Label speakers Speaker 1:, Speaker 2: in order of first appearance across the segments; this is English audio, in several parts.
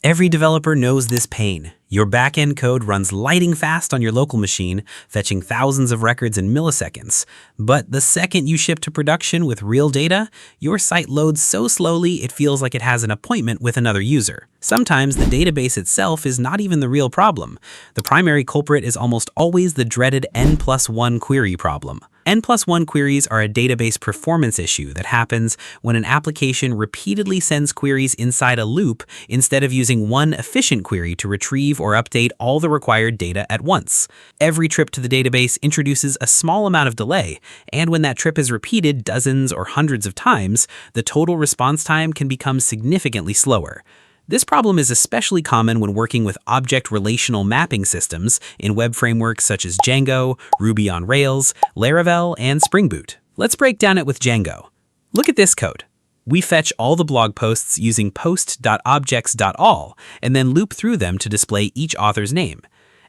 Speaker 1: Every developer knows this pain. Your backend code runs lightning fast on your local machine, fetching thousands of records in milliseconds. But the second you ship to production with real data, your site loads so slowly it feels like it has an appointment with another user. Sometimes the database itself is not even the real problem. The primary culprit is almost always the dreaded N+1 query problem. N+1 queries are a database performance issue that happens when an application repeatedly sends queries inside a loop instead of using one efficient query to retrieve or update all the required data at once. Every trip to the database introduces a small amount of delay, and when that trip is repeated dozens or hundreds of times, the total response time can become significantly slower. This problem is especially common when working with object relational mapping systems in web frameworks such as Django, Ruby on Rails, Laravel, and Spring Boot. Let's break down it with Django. Look at this code. We fetch all the blog posts using Post.objects.all and then loop through them to display each author's name.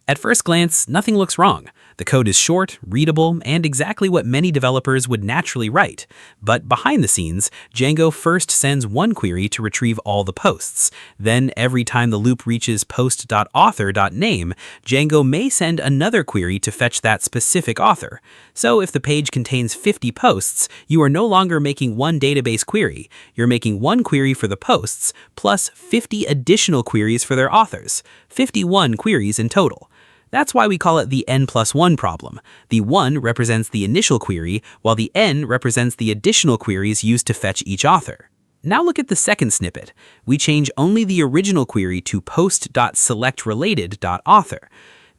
Speaker 1: At first glance, nothing looks wrong. The code is short, readable, and exactly what many developers would naturally write. But behind the scenes, Django first sends one query to retrieve all the posts. Then, every time the loop reaches post.author.name, Django may send another query to fetch that specific author. So if the page contains 50 posts, you are no longer making one database query. You're making one query for the posts, plus 50 additional queries for their authors. 51 queries in total. That's why we call it the N+1 problem. The 1 represents the initial query, while the N represents the additional queries used to fetch each author. Now look at the second snippet. We change only the original query to post.selectRelated.author.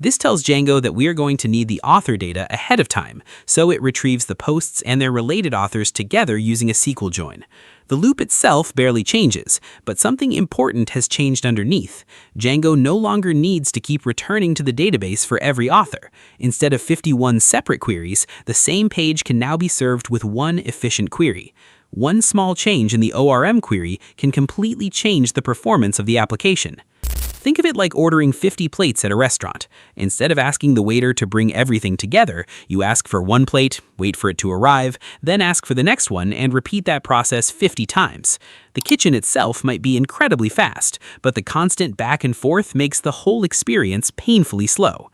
Speaker 1: This tells Django that we are going to need the author data ahead of time, so it retrieves the posts and their related authors together using a SQL join. The loop itself barely changes, but something important has changed underneath. Django no longer needs to keep returning to the database for every author. Instead of 51 separate queries, the same page can now be served with one efficient query. One small change in the ORM query can completely change the performance of the application. Think of it like ordering 50 plates at a restaurant. Instead of asking the waiter to bring everything together, you ask for one plate, wait for it to arrive, then ask for the next one and repeat that process 50 times. The kitchen itself might be incredibly fast, but the constant back and forth makes the whole experience painfully slow.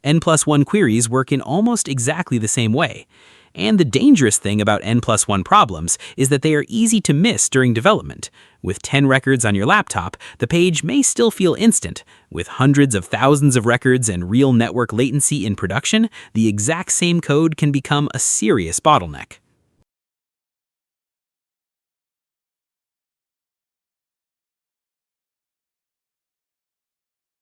Speaker 1: N+1 queries work in almost exactly the same way. And the dangerous thing about N+1 problems is that they are easy to miss during development. With 10 records on your laptop, the page may still feel instant. With hundreds of thousands of records and real network latency in production, the exact same code can become a serious bottleneck.